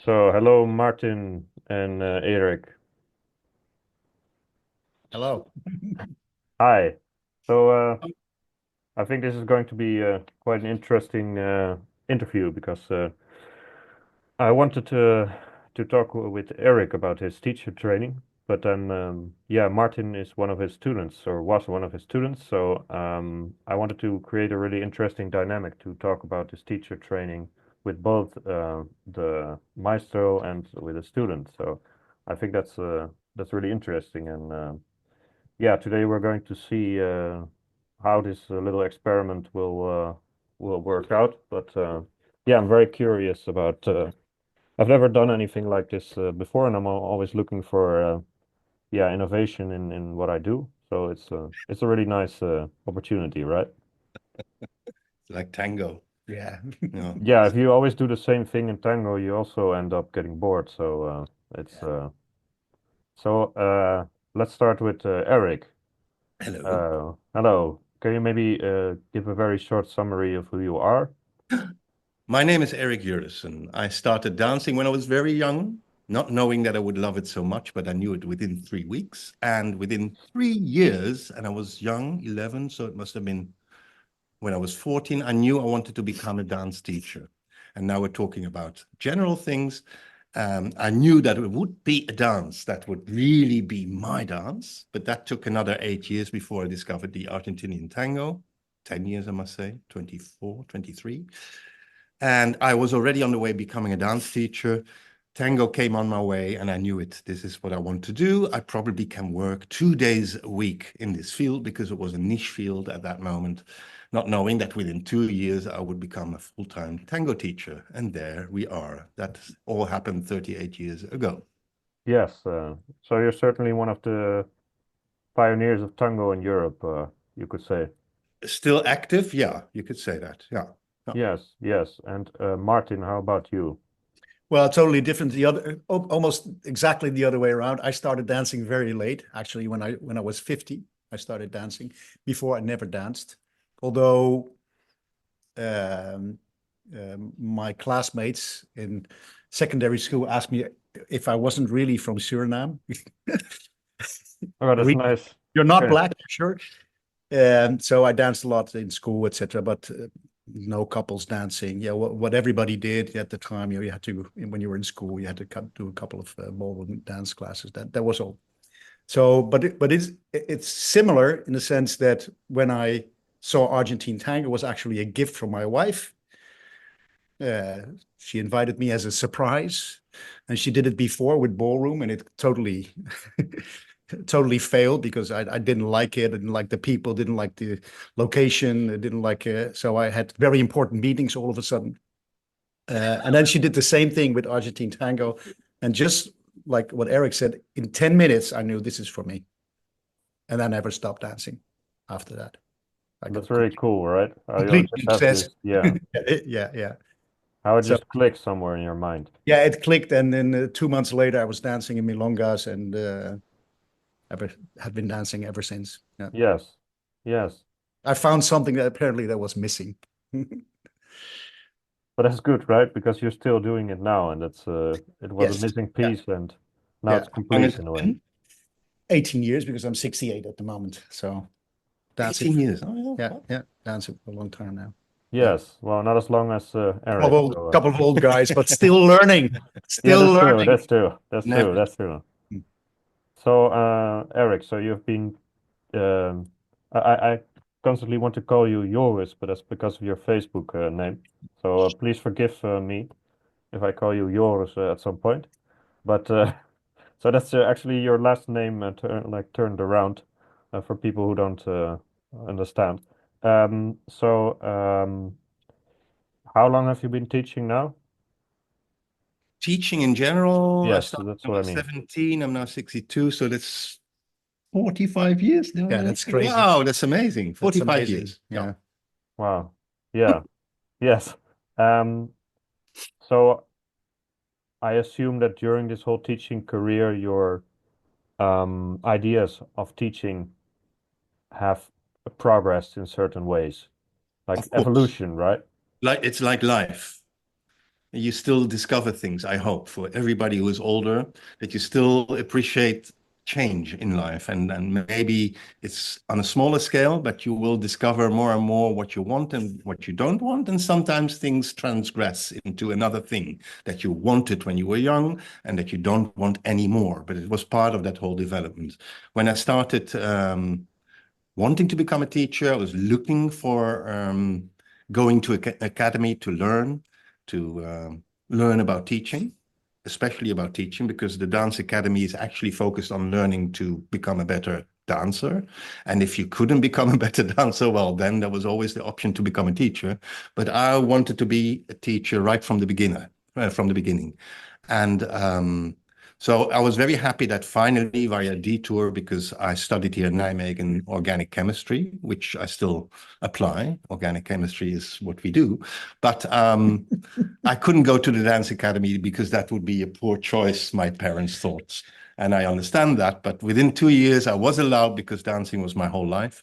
So, hello, Martin and Eric. Hello. Hi. So, I think this is going to be quite an interesting interview because I wanted to talk with Eric about his teacher training, but then yeah, Martin is one of his students or was one of his students, so I wanted to create a really interesting dynamic to talk about his teacher training with both the maestro and with the student. So I think that's really interesting, and yeah, today we're going to see how this little experiment will work out. But yeah, I'm very curious about. I've never done anything like this before, and I'm always looking for yeah, innovation in what I do. So it's a really nice opportunity, right? Like tango. Yeah. Yeah. Yeah, if you always do the same thing in tango, you also end up getting bored. So it's Yeah. so let's start with Eric. Hello. Hello. Can you maybe give a very short summary of who you are? My name is Eric Jorissen. I started dancing when I was very young, not knowing that I would love it so much, but I knew it within 3 weeks. And within 3 years, and I was young, 11, so it must have been when I was 14, I knew I wanted to become a dance teacher. And now we're talking about general things. I knew that it would be a dance that would really be my dance, but that took another 8 years before I discovered the Argentinian tango. 10 years, I must say, 24, 23. And I was already on the way becoming a dance teacher. Tango came on my way and I knew it. This is what I want to do. I probably can work 2 days a week in this field because it was a niche field at that moment, not knowing that within 2 years I would become a full-time tango teacher. And there we are. That all happened 38 years ago. Yes. So you're certainly one of the pioneers of tango in Europe, you could say. Still active? Yeah, you could say that. Yeah. Yeah. Yes, yes. And Martin, how about you? Well, totally different. The other, almost exactly the other way around. I started dancing very late. Actually, when I was 50, I started dancing. Before I never danced. Although um, my classmates in secondary school asked me if I wasn't really from Suriname. Oh, that's Re- nice. You're not Okay. black, sure. So I danced a lot in school, etc. But no couples dancing. Yeah, what everybody did at the time. You had to, when you were in school, you had to do a couple of ballroom dance classes. That was all. So, but it's similar in the sense that when I saw Argentine tango, it was actually a gift from my wife. Uh, she invited me as a surprise, and she did it before with ballroom, and it totally totally failed because I didn't like it. I didn't like the people, didn't like the location, I didn't like so I had very important meetings all of a sudden. And then she did the same thing with Argentine tango. And just like what Eric said, in 10 minutes, I knew this is for me. And I never stopped dancing after that. I That's got very cool, right? How you complete just have success. this, yeah, Yeah, yeah. how it So just clicks somewhere in your mind. yeah, it clicked. And then 2 months later, I was dancing in milongas and ever have been dancing ever since. Yeah. Yes, yes. I found something that apparently that was missing. But that's good, right? Because you're still doing it now, and that's it was a Yes. missing Yeah. piece, and now Yeah. it's How long has complete in it a way. been? 18 years because I'm 68 at the moment. So dancing. 18 years. Oh, Yeah. yeah. Yeah. Dancing for a long time now. Yeah. Yes, well, not as long as Couple Eric. of old, So couple of old guys, but still learning. yeah, Still that's true. learning. That's true. That's true. Never. That's true. So Eric, so you've been um, I constantly want to call you Joris, but that's because of your Facebook name. So please forgive me if I call you Joris at some point. But so that's actually your last name turned around for people who don't understand. How long have you been teaching now? Teaching in general, I Yes, started that's when I what I was mean. 17. I'm now 62, so that's 45 years now. Yeah, that's crazy. Wow, that's amazing. That's 45 amazing. years. Yeah. Yeah. Wow. Yeah. Yes. Um, so I assume that during this whole teaching career, your ideas of teaching have progressed in certain ways, like Of course. evolution, right? Like it's like life. you still discover things, I hope, for everybody who is older, that you still appreciate change in life. And maybe it's on a smaller scale, but you will discover more and more what you want and what you don't want. And sometimes things transgress into another thing that you wanted when you were young and that you don't want anymore. But it was part of that whole development. When I started wanting to become a teacher, I was looking for going to an academy to learn about teaching, especially about teaching, because the dance academy is actually focused on learning to become a better dancer. And if you couldn't become a better dancer, well, then there was always the option to become a teacher. But I wanted to be a teacher right from the beginning. And so I was very happy that finally, via detour, because I studied here in Nijmegen organic chemistry, which I still apply. Organic chemistry is what we do. But I couldn't go to the dance academy because that would be a poor choice, my parents thought. And I understand that. But within 2 years, I was allowed because dancing was my whole life.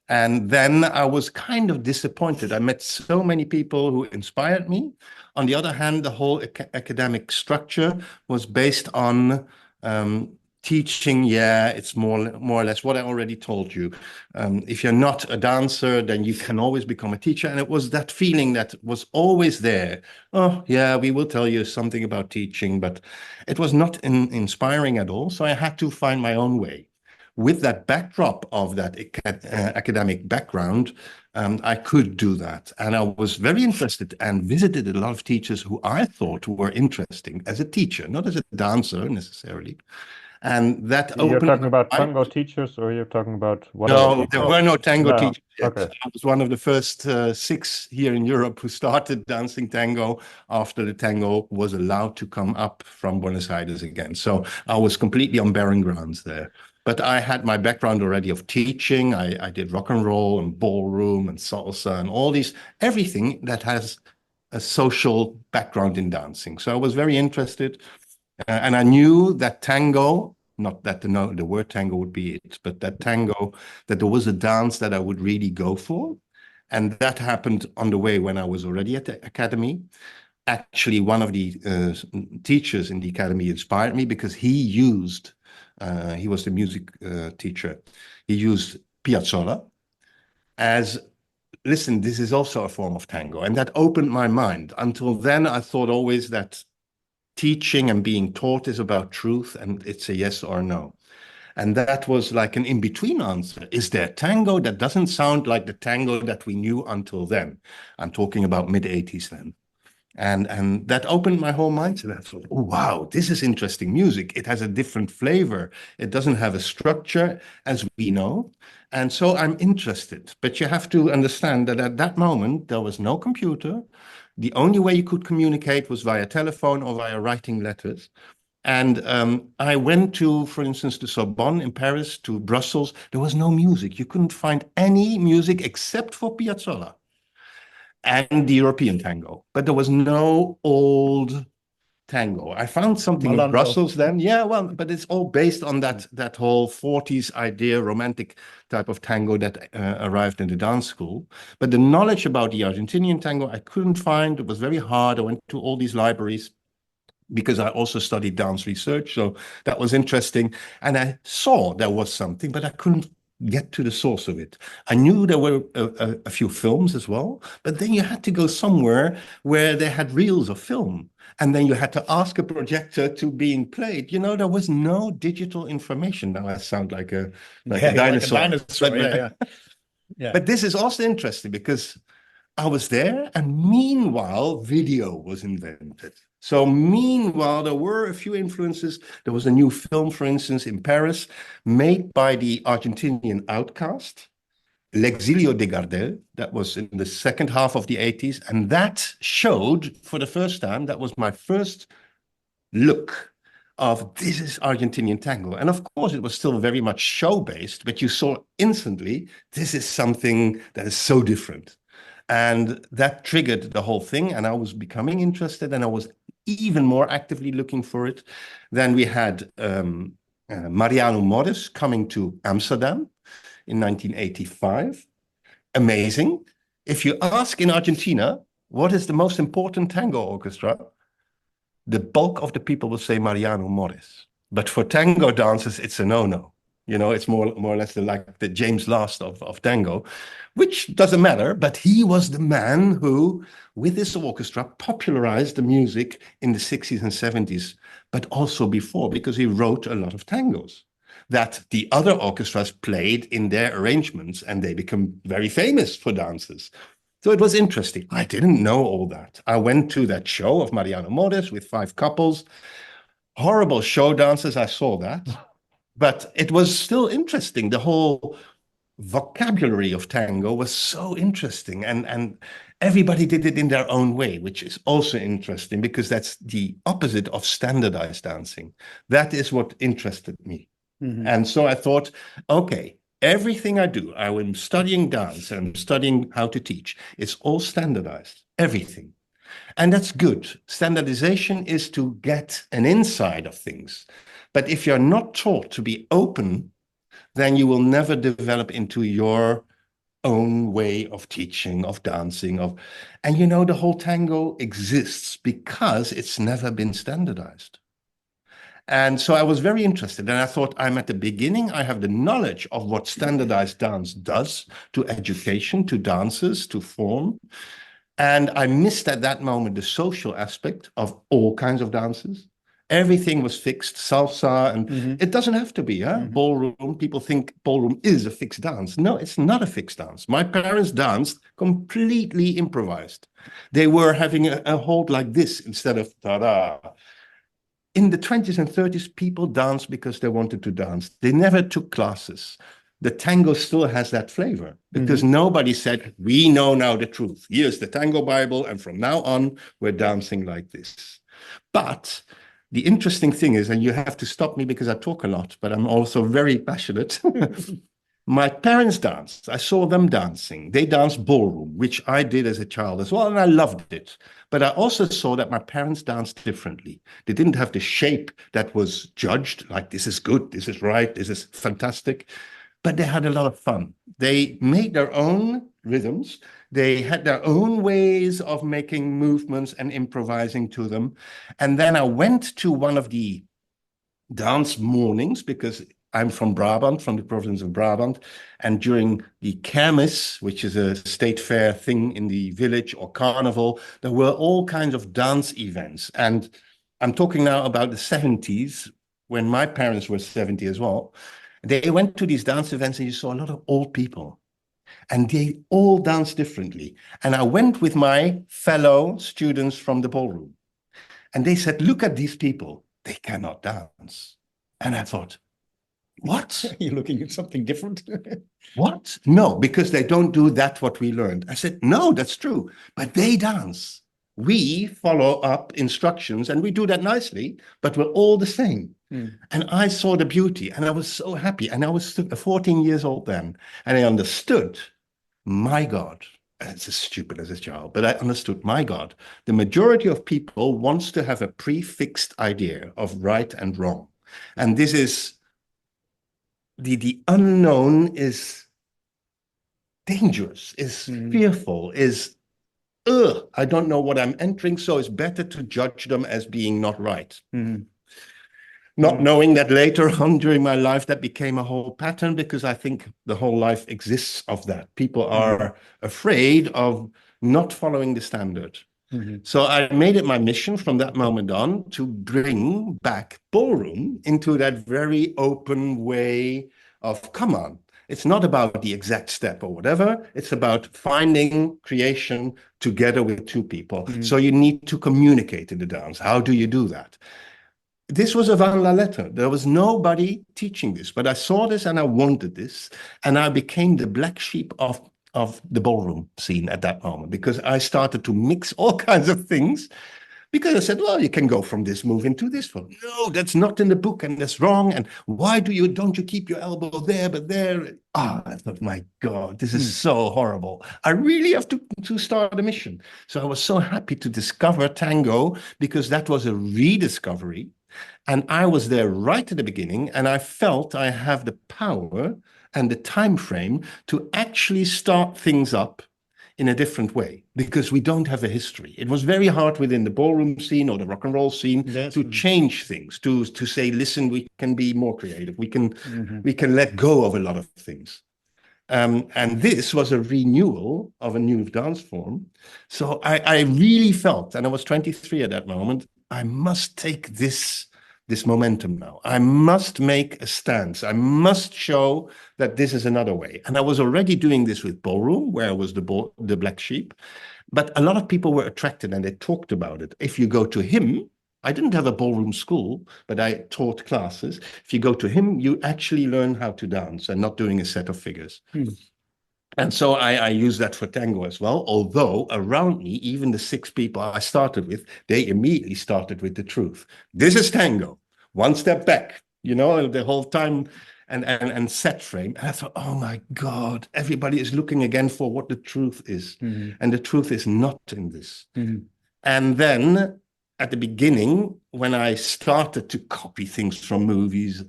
And then I was kind of disappointed. I met so many people who inspired me. On the other hand, the whole academic structure was based on teaching. Yeah, it's more or less what I already told you. If you're not a dancer, then you can always become a teacher. And it was that feeling that was always there. Oh, yeah, we will tell you something about teaching, but it was not inspiring at all. So I had to find my own way. With that backdrop of that academic background, I could do that. And I was very interested and visited a lot of teachers who I thought were interesting as a teacher, not as a dancer necessarily. And that You're opened talking about my- tango teachers, or you're talking about what? No, there were no tango No, teachers yet. okay. I was one of the first 6 here in Europe who started dancing tango after the tango was allowed to come up from Buenos Aires again. So I was completely on barren grounds there. But I had my background already of teaching. I did rock and roll and ballroom and salsa and all these, everything that has a social background in dancing. So I was very interested. And I knew that tango, not that the word tango would be it, but that tango, that there was a dance that I would really go for. And that happened on the way when I was already at the academy. Actually, one of the teachers in the academy inspired me because he was the music teacher. He used Piazzolla as, listen, this is also a form of tango. And that opened my mind. Until then, I thought always that teaching and being taught is about truth and it's a yes or no. And that was like an in-between answer. Is there tango that doesn't sound like the tango that we knew until then? I'm talking about mid-80s then. And that opened my whole mind to that. I thought, oh, wow, this is interesting music. It has a different flavor. It doesn't have a structure as we know. And so I'm interested. But you have to understand that at that moment, there was no computer. The only way you could communicate was via telephone or via writing letters. And I went to, for instance, to Sorbonne in Paris, to Brussels. There was no music. You couldn't find any music except for Piazzolla and the European tango. But there was no old tango. I found something in Brussels then. Yeah, well, but it's all based on that whole 40s idea, romantic type of tango that arrived in the dance school. But the knowledge about the Argentinian tango, I couldn't find. It was very hard. I went to all these libraries because I also studied dance research. So that was interesting. And I saw there was something, but I couldn't get to the source of it. I knew there were a few films as well, but then you had to go somewhere where they had reels of film. And then you had to ask a projector to being played. You know, there was no digital information. Now I sound like a dinosaur. Like a dinosaur. Yeah. But this is also interesting because I was there and meanwhile, video was invented. So meanwhile, there were a few influences. There was a new film, for instance, in Paris, made by the Argentinian outcast, L'Exilio de Gardel. That was in the second half of the 80s. And that showed for the first time, that was my first look of this is Argentinian tango. And of course, it was still very much show-based, but you saw instantly, this is something that is so different. And that triggered the whole thing. And I was becoming interested and I was even more actively looking for it. Then we had Mariano Morris coming to Amsterdam in 1985. Amazing. If you ask in Argentina, what is the most important tango orchestra? The bulk of the people will say Mariano Morris. But for tango dancers, it's a no-no. You know, it's more or less like the James Last of tango, which doesn't matter. But he was the man who, with his orchestra, popularized the music in the 60s and 70s, but also before, because he wrote a lot of tangos that the other orchestras played in their arrangements, and they become very famous for dancers. So it was interesting. I didn't know all that. I went to that show of Mariano Morris with 5 couples. Horrible show dancers, I saw that. But it was still interesting. The whole vocabulary of tango was so interesting. And everybody did it in their own way, which is also interesting because that's the opposite of standardized dancing. That is what interested me. Mm-hmm. And so I thought, okay, everything I do, I'm studying dance, I'm studying how to teach. It's all standardized, everything. And that's good. Standardization is to get an insight of things. But if you're not taught to be open, then you will never develop into your own way of teaching, of dancing, and you know, the whole tango exists because it's never been standardized. And so I was very interested, and I thought, I'm at the beginning, I have the knowledge of what standardized dance does to education, to dancers, to form. And I missed at that moment the social aspect of all kinds of dances. Everything was fixed, salsa, and it doesn't have to be, huh? Ballroom, people think ballroom is a fixed dance. No, it's not a fixed dance. My parents danced completely improvised. They were having a hold like this instead of ta-da. In the 20s and 30s, people danced because they wanted to dance. They never took classes. The tango still has that flavor because nobody said, we know now the truth. Here's the tango Bible, and from now on, we're dancing like this. But the interesting thing is, and you have to stop me because I talk a lot, but I'm also very passionate. My parents danced. I saw them dancing. They danced ballroom, which I did as a child as well, and I loved it. But I also saw that my parents danced differently. They didn't have the shape that was judged, like this is good, this is right, this is fantastic. But they had a lot of fun. They made their own rhythms. They had their own ways of making movements and improvising to them. And then I went to one of the dance mornings because I'm from Brabant, from the province of Brabant. And during the kermis, which is a state fair thing in the village, or carnival, there were all kinds of dance events. And I'm talking now about the 70s, when my parents were 70 as well. They went to these dance events and you saw a lot of old people and they all danced differently. And I went with my fellow students from the ballroom and they said, look at these people, they cannot dance. And I thought, what? You're looking at something different? What? No, because they don't do that what we learned. I said, no, that's true, but they dance. We follow up instructions and we do that nicely, but we're all the same. And I saw the beauty and I was so happy. And I was 14 years old then. And I understood, my God, it's as stupid as a child, but I understood, my God, the majority of people wants to have a prefixed idea of right and wrong. And this is, the unknown is dangerous, is fearful, is, I don't know what I'm entering, so it's better to judge them as being not right. Not knowing that later on during my life, that became a whole pattern because I think the whole life exists of that. People are afraid of not following the standard. So I made it my mission from that moment on to bring back ballroom into that very open way of, come on, it's not about the exact step or whatever. It's about finding creation together with two people. So you need to communicate in the dance. How do you do that? This was avant la lettre. There was nobody teaching this, but I saw this and I wanted this. And I became the black sheep of the ballroom scene at that moment because I started to mix all kinds of things because I said, well, you can go from this move into this one. No, that's not in the book and that's wrong. And why don't you keep your elbow there, but there? I thought, my God, this is so horrible. I really have to start a mission. So I was so happy to discover tango because that was a rediscovery. And I was there right at the beginning, and I felt I have the power and the time frame to actually start things up in a different way because we don't have a history. It was very hard within the ballroom scene or the rock and roll scene to change things, to say, listen, we can be more creative. We can let go of a lot of things. And this was a renewal of a new dance form. So I really felt, and I was 23 at that moment, I must take this momentum now. I must make a stance. I must show that this is another way. And I was already doing this with ballroom, where I was the black sheep. But a lot of people were attracted and they talked about it. If you go to him, I didn't have a ballroom school, but I taught classes. If you go to him, you actually learn how to dance and not doing a set of figures. And so I use that for tango as well. Although around me, even the 6 people I started with, they immediately started with the truth. This is tango. One step back, the whole time and set frame. And I thought, oh my God, everybody is looking again for what the truth is. And the truth is not in this. And then at the beginning, when I started to copy things from movies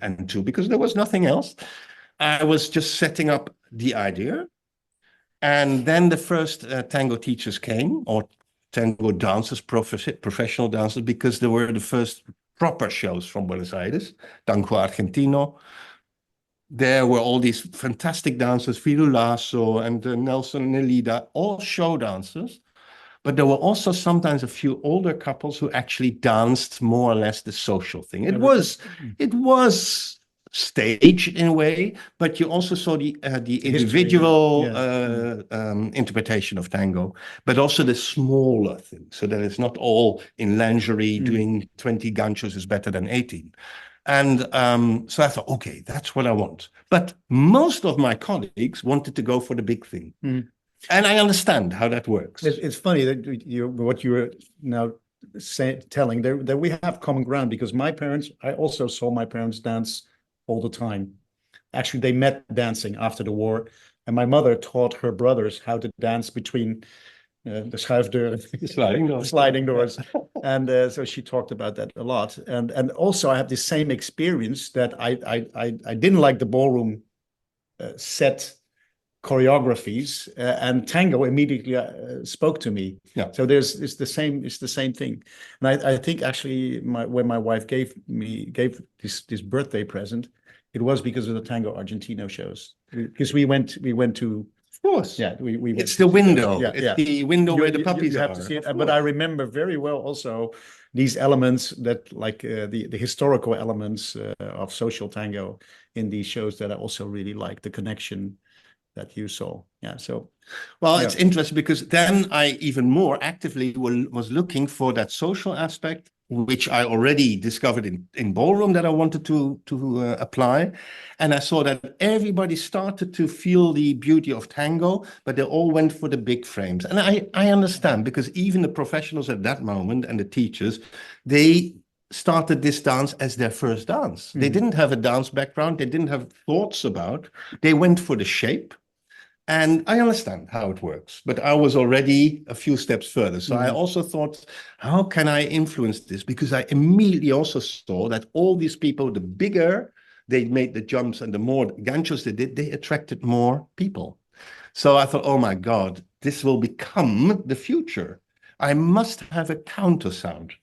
because there was nothing else, I was just setting up the idea. And then the first tango teachers came, or tango dancers, professional dancers, because they were the first proper shows from Buenos Aires, Tango Argentino. There were all these fantastic dancers, Fido Lasso and Nelson and Nelida, all show dancers. But there were also sometimes a few older couples who actually danced more or less the social thing. It was staged in a way, but you also saw the individual interpretation of tango, but also the smaller thing, so that it's not all in lingerie. Doing 20 ganchos is better than 18. And so I thought, okay, that's what I want. But most of my colleagues wanted to go for the big thing. And I understand how that works. It's funny that what you were now telling there, that we have common ground, because I also saw my parents dance all the time. Actually, they met dancing after the war, and my mother taught her brothers how to dance between the schuifdeur, sliding doors. And so she talked about that a lot. And also I have the same experience that I didn't like the ballroom set choreographies, and tango immediately spoke to me. So it's the same thing. And I think actually when my wife gave this birthday present, it was because of the Tango Argentino shows, because we went to, of course, we went. It's the window. It's the window where the puppies you have are. to see it. But I remember very well also these elements that, like the historical elements of social tango in these shows, that I also really like the connection that you saw. It's interesting, because then I even more actively was looking for that social aspect, which I already discovered in ballroom, that I wanted to apply. And I saw that everybody started to feel the beauty of tango, but they all went for the big frames. And I understand, because even the professionals at that moment and the teachers, they started this dance as their first dance. They didn't have a dance background. They didn't have thoughts about. They went for the shape. And I understand how it works, but I was already a few steps further. So I also thought, how can I influence this? Because I immediately also saw that all these people, the bigger they made the jumps and the more ganchos they did, they attracted more people. So I thought, oh my God, this will become the future. I must have a counter sound.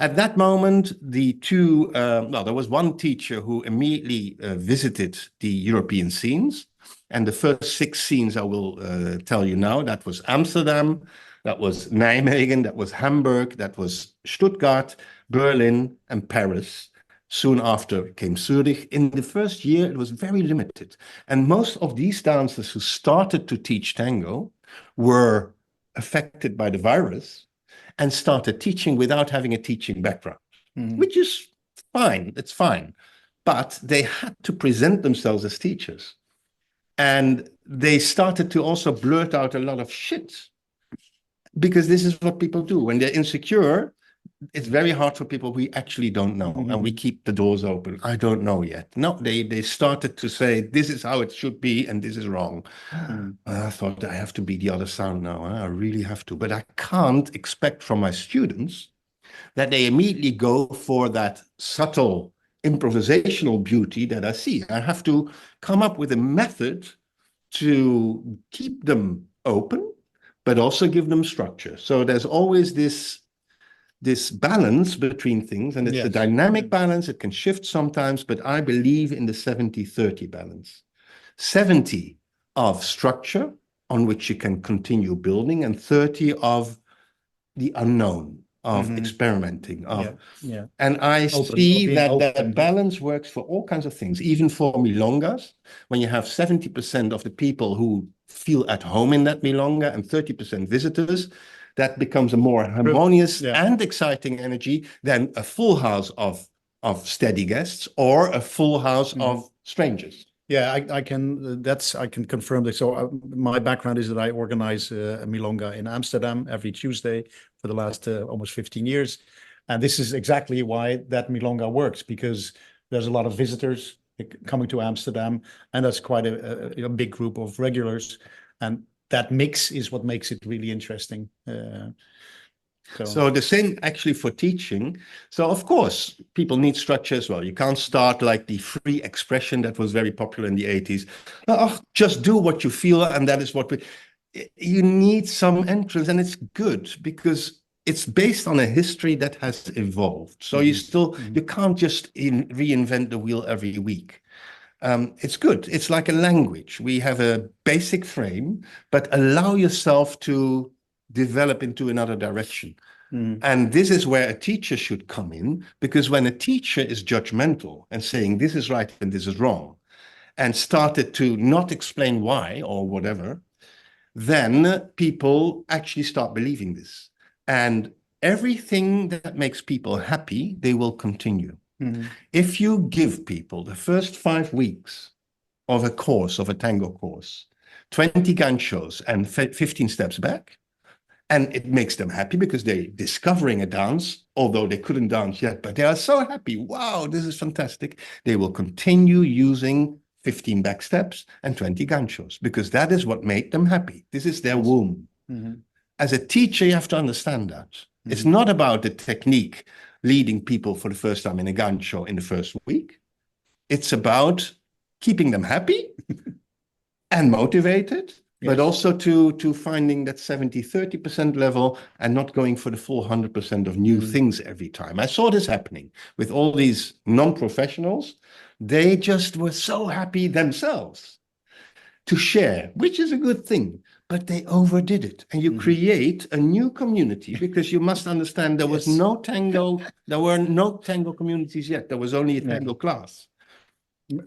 At that moment, there was one teacher who immediately visited the European scenes. And the first 6 scenes I will tell you now, that was Amsterdam, that was Nijmegen, that was Hamburg, that was Stuttgart, Berlin, and Paris. Soon after came Zurich. In the first year, it was very limited. And most of these dancers who started to teach tango were affected by the virus and started teaching without having a teaching background, which is fine. It's fine. But they had to present themselves as teachers. And they started to also blurt out a lot of shit, because this is what people do. When they're insecure, it's very hard for people we actually don't know. And we keep the doors open. I don't know yet. No, they started to say, this is how it should be, and this is wrong. I thought, I have to be the other sound now. I really have to. But I can't expect from my students that they immediately go for that subtle improvisational beauty that I see. I have to come up with a method to keep them open, but also give them structure. So there's always this balance between things, and it's a dynamic balance. It can shift sometimes, but I believe in the 70-30 balance. 70 of structure on which you can continue building, and 30 of the unknown, of experimenting, and I see that balance works for all kinds of things, even for milongas. When you have 70% of the people who feel at home in that milonga and 30% visitors, that becomes a more harmonious and exciting energy than a full house of steady guests or a full house of strangers. Yeah, I can confirm that. So my background is that I organize a milonga in Amsterdam every Tuesday for the last almost 15 years. And this is exactly why that milonga works, because there's a lot of visitors coming to Amsterdam, and that's quite a big group of regulars. And that mix is what makes it really interesting. So the same actually for teaching. So of course, people need structure as well. You can't start like the free expression that was very popular in the 80s. Oh, just do what you feel, and that is what you need some entrance, and it's good because it's based on a history that has evolved. So you can't just reinvent the wheel every week. It's good. It's like a language. We have a basic frame, but allow yourself to develop into another direction. And this is where a teacher should come in, because when a teacher is judgmental and saying this is right and this is wrong, and started to not explain why or whatever, then people actually start believing this. And everything that makes people happy, they will continue. If you give people the first 5 weeks of a course, of a tango course, 20 ganchos and 15 steps back, and it makes them happy because they're discovering a dance, although they couldn't dance yet, but they are so happy. Wow, this is fantastic. They will continue using 15 back steps and 20 ganchos because that is what made them happy. This is their womb. As a teacher, you have to understand that. It's not about the technique leading people for the first time in a gancho in the first week. It's about keeping them happy and motivated, but also to finding that 70-30% level and not going for the full 100% of new things every time. I saw this happening with all these non-professionals. They just were so happy themselves to share, which is a good thing, but they overdid it. And you create a new community, because you must understand there was no tango, there were no tango communities yet. There was only a tango class.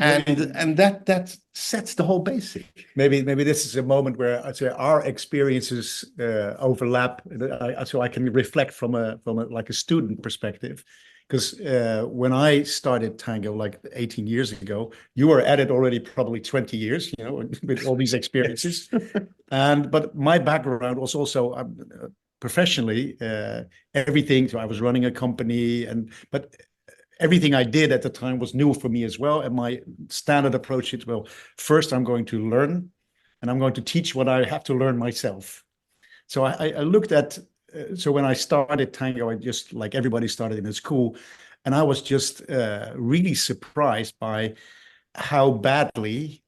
And that sets the whole basic. Maybe this is a moment where I'd say our experiences overlap, so I can reflect from a like a student perspective. Because when I started tango like 18 years ago, you were at it already probably 20 years, with all these experiences. But my background was also professionally everything. So I was running a company, but everything I did at the time was new for me as well. And my standard approach is, well, first I'm going to learn, and I'm going to teach what I have to learn myself. So I looked at, so when I started tango, I just, like everybody started in a school, and I was just really surprised by how badly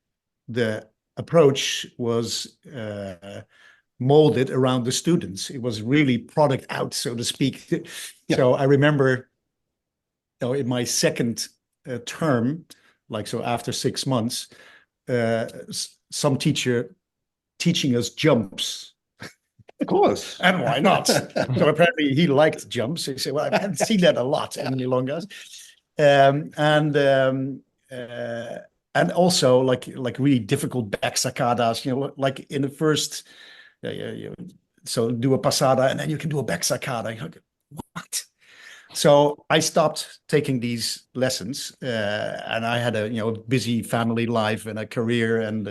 the approach was molded around the students. It was really product out, so to speak. Yeah. So I remember, in my second term, like, so after 6 months, some teacher teaching us jumps. Of course. And why not? So apparently he liked jumps. He said, well, I haven't seen that a lot in milongas. And also like really difficult back sacadas, like in the first, so do a pasada and then you can do a back sacada. You're like, what? So I stopped taking these lessons, and I had a busy family life and a career and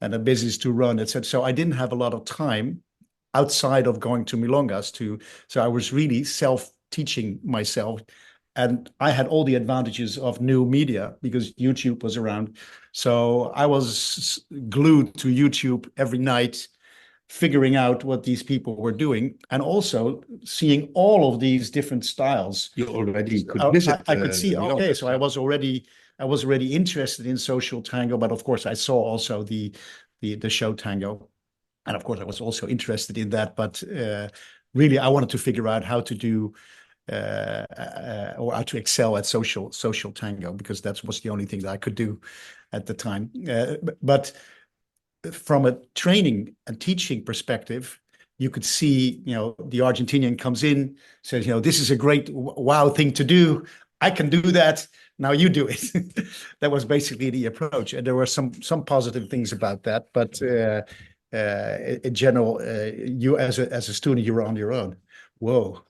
a business to run, etc. So I didn't have a lot of time outside of going to milongas so I was really self-teaching myself, and I had all the advantages of new media because YouTube was around. So I was glued to YouTube every night, figuring out what these people were doing, and also seeing all of these different styles. You already could visit. I could see. Okay, so I was already interested in social tango, but of course I saw also the show tango, And of course, I was also interested in that, but really, I wanted to figure out how to do or how to excel at social tango, because that was the only thing that I could do at the time. But from a training and teaching perspective, you could see, the Argentinian comes in, says, this is a great wow thing to do. I can do that. Now you do it. That was basically the approach, and there were some positive things about that. But in general, you as a student, you were on your own. Whoa,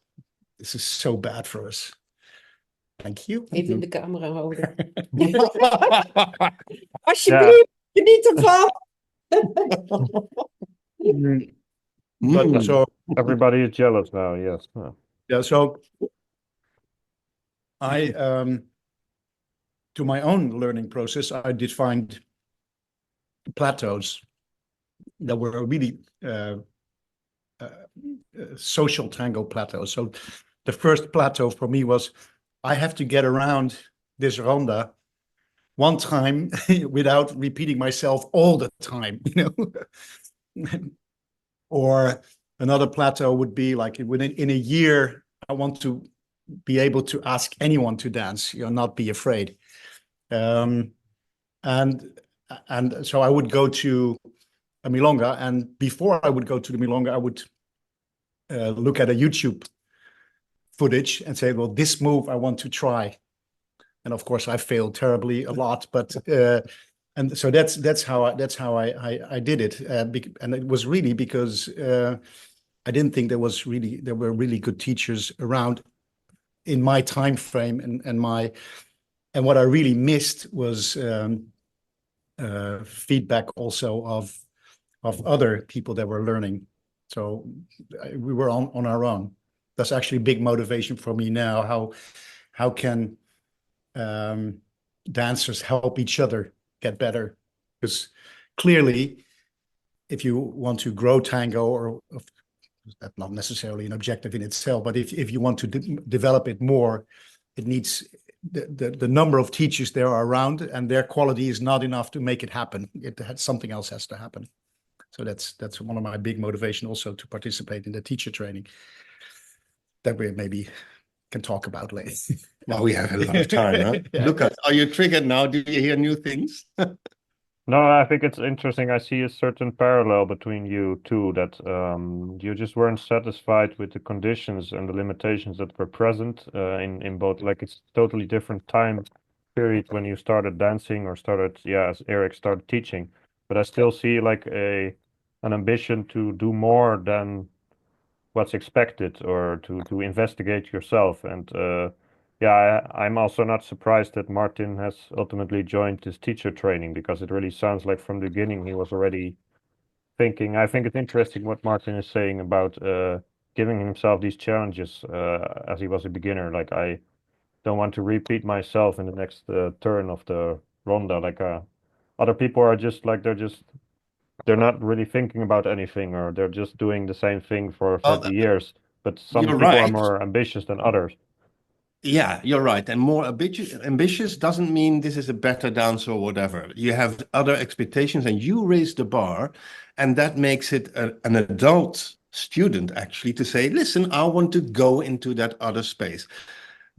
this is so bad for us. Thank you. Even in de camera houden. Yeah. Alsjeblieft, geniet ervan. But so Everybody is jealous now. Yes. yeah, so I to my own learning process, I did find plateaus that were really social tango plateaus. So the first plateau for me was, I have to get around this ronda one time without repeating myself all the time, Or another plateau would be like, in a year, I want to be able to ask anyone to dance, not be afraid. And so I would go to a milonga, and before I would go to the milonga, I would look at a YouTube footage and say, well, this move I want to try. And of course, I failed terribly a lot, but and so that's how I did it, and it was really because I didn't think there were really good teachers around in my time frame, and what I really missed was feedback also of other people that were learning. So we were on our own. That's actually a big motivation for me now. How can dancers help each other get better? Because clearly, if you want to grow tango, or that's not necessarily an objective in itself, but if you want to develop it more, it needs the number of teachers there are around, and their quality is not enough to make it happen. Something else has to happen. So that's one of my big motivation also to participate in the teacher training that we maybe can talk about later. Well, we have a lot of time, huh? Yeah. Lucas, are you triggered now? Do you hear new things? No, I think it's interesting. I see a certain parallel between you two, that you just weren't satisfied with the conditions and the limitations that were present in both. Like, it's totally different time period when you started dancing or started, as Eric started teaching. But I still see like an ambition to do more than what's expected, or to investigate yourself. And I'm also not surprised that Martin has ultimately joined this teacher training, because it really sounds like from the beginning he was already thinking. I think it's interesting what Martin is saying about giving himself these challenges as he was a beginner. Like, I don't want to repeat myself in the next turn of the ronda. Like, other people are just like, they're not really thinking about anything, or they're just doing the same thing for 30 years. But some You're people are right. more ambitious than others. Yeah, you're right. And more ambitious doesn't mean this is a better dancer or whatever. You have other expectations, and you raise the bar, and that makes it an adult student actually to say, listen, I want to go into that other space.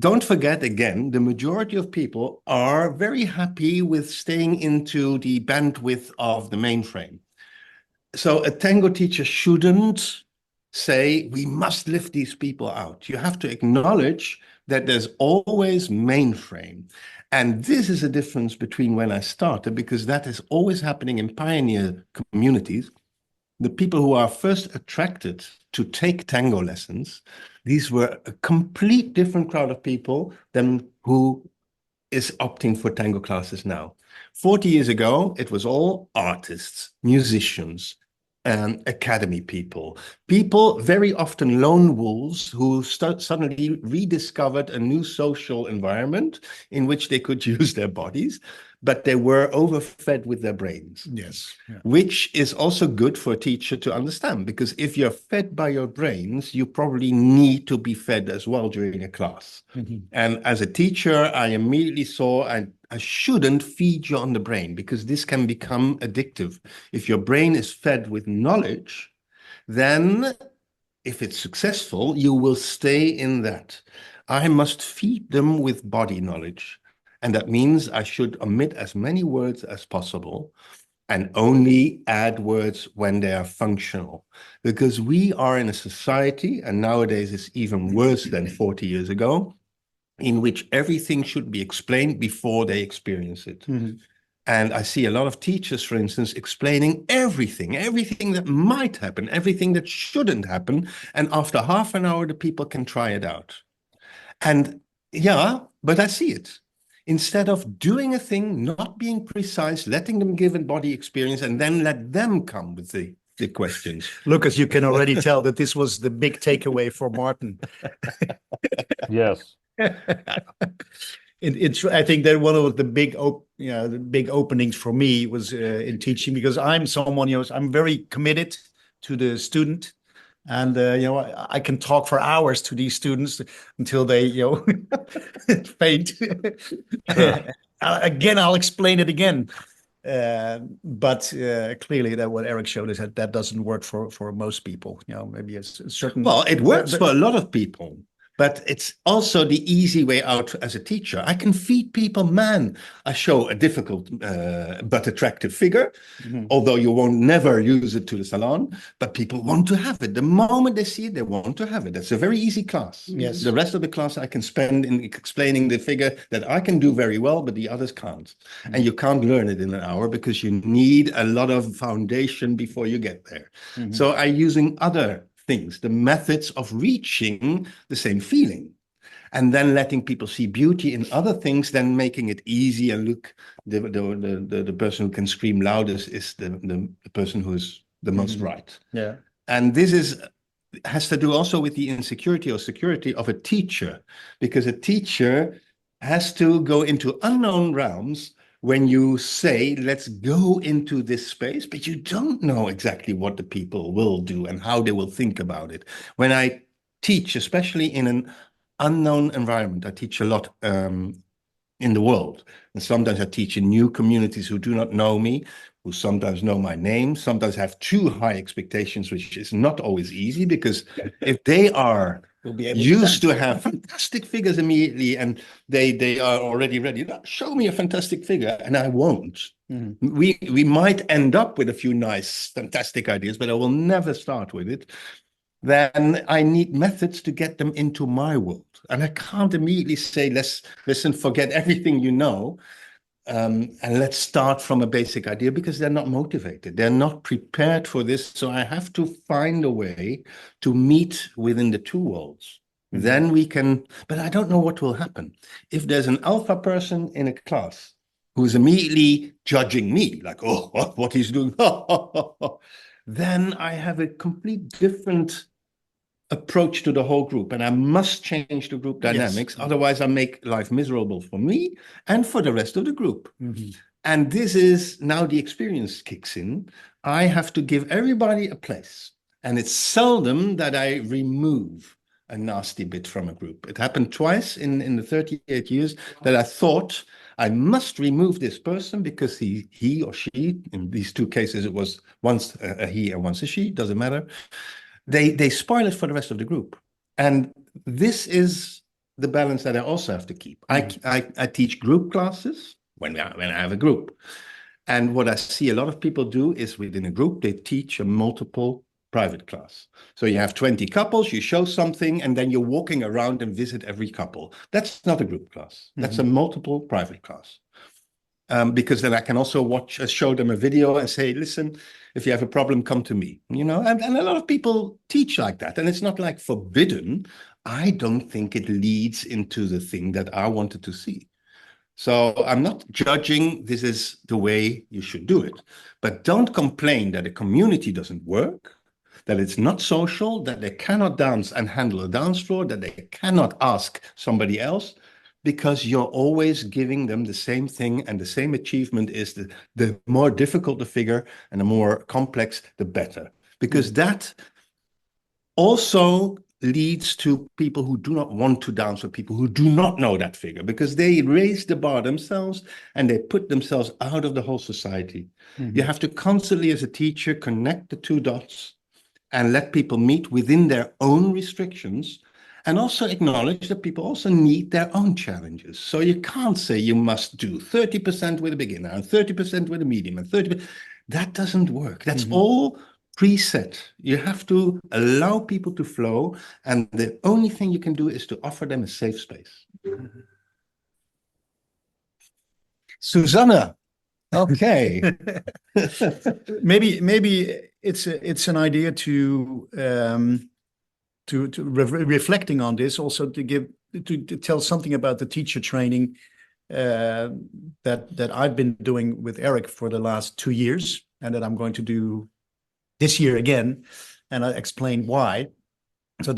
Don't forget, again, the majority of people are very happy with staying into the bandwidth of the mainframe. So a tango teacher shouldn't say, we must lift these people out. You have to acknowledge that there's always mainframe. And this is a difference between when I started, because that is always happening in pioneer communities. The people who are first attracted to take tango lessons, these were a complete different crowd of people than who is opting for tango classes now. 40 years ago, it was all artists, musicians, and academy people very often lone wolves who suddenly rediscovered a new social environment in which they could use their bodies. but they were overfed with their brains. Yes. Yeah. Which is also good for a teacher to understand, because if you're fed by your brains, you probably need to be fed as well during a class. And as a teacher, I immediately saw I shouldn't feed you on the brain, because this can become addictive. If your brain is fed with knowledge, then if it's successful, you will stay in that. I must feed them with body knowledge. And that means I should omit as many words as possible and only add words when they are functional. Because we are in a society, and nowadays it's even worse than 40 years ago, in which everything should be explained before they experience it. And I see a lot of teachers, for instance, explaining everything that might happen, everything that shouldn't happen. And after half an hour, the people can try it out. And yeah, but I see it. Instead of doing a thing, not being precise, letting them give a body experience, and then let them come with the questions. Lucas, you can already tell that this was the big takeaway for Martin. Yes. I think that one of the big openings for me was in teaching, because I'm someone, I'm very committed to the student. And, I can talk for hours to these students until they, faint. Again, I'll explain it again. But clearly that what Eric showed is that doesn't work for most people. Maybe it's a certain... Well, it works for a lot of people. But it's also the easy way out as a teacher. I can feed people, man. I show a difficult but attractive figure, although you won't never use it to the salon, but people want to have it. The moment they see it, they want to have it. That's a very easy class. Yes. The rest of the class I can spend in explaining the figure that I can do very well, but the others can't. And you can't learn it in an hour, because you need a lot of foundation before you get there. So I'm using other things, the methods of reaching the same feeling, and then letting people see beauty in other things, then making it easy. And look, the person who can scream loudest is the person who is the most right. Yeah. And this has to do also with the insecurity or security of a teacher, because a teacher has to go into unknown realms. When you say, let's go into this space, but you don't know exactly what the people will do and how they will think about it. When I teach, especially in an unknown environment, I teach a lot in the world. And sometimes I teach in new communities who do not know me, who sometimes know my name, sometimes have too high expectations, which is not always easy, because if they are used to have fantastic figures immediately, and they are already ready, show me a fantastic figure, and I won't. We might end up with a few nice, fantastic ideas, but I will never start with it. Then I need methods to get them into my world. And I can't immediately say, listen, forget everything you know, and let's start from a basic idea, because they're not motivated. They're not prepared for this. So I have to find a way to meet within the two worlds. Then we can, but I don't know what will happen. If there's an alpha person in a class who is immediately judging me, like, oh, what he's doing, then I have a complete different approach to the whole group, and I must change the group dynamics. Yes. Otherwise I make life miserable for me and for the rest of the group. And this is now the experience kicks in. I have to give everybody a place, and it's seldom that I remove a nasty bit from a group. It happened twice in the 38 years that I thought I must remove this person because he or she, in these two cases it was once a he and once a she, doesn't matter. They spoil it for the rest of the group. And this is the balance that I also have to keep. I teach group classes when I have a group. And what I see a lot of people do is within a group, they teach a multiple private class. So you have 20 couples, you show something, and then you're walking around and visit every couple. That's not a group class. That's a multiple private class. Because then I can also show them a video and say, listen, if you have a problem, come to me, and a lot of people teach like that. And it's not like forbidden. I don't think it leads into the thing that I wanted to see. So I'm not judging this is the way you should do it, but don't complain that a community doesn't work, that it's not social, that they cannot dance and handle a dance floor, that they cannot ask somebody else. because you're always giving them the same thing, and the same achievement is the more difficult the figure and the more complex, the better. Because that also leads to people who do not want to dance with people who do not know that figure, because they raise the bar themselves and they put themselves out of the whole society. You have to constantly, as a teacher, connect the two dots and let people meet within their own restrictions, and also acknowledge that people also need their own challenges. So you can't say you must do 30% with a beginner and 30% with a medium and 30%. That doesn't work. That's all preset. You have to allow people to flow, and the only thing you can do is to offer them a safe space. Susanna. Okay. Maybe it's an idea to reflecting on this, also to tell something about the teacher training that I've been doing with Eric for the last 2 years, and that I'm going to do this year again, and I'll explain why. So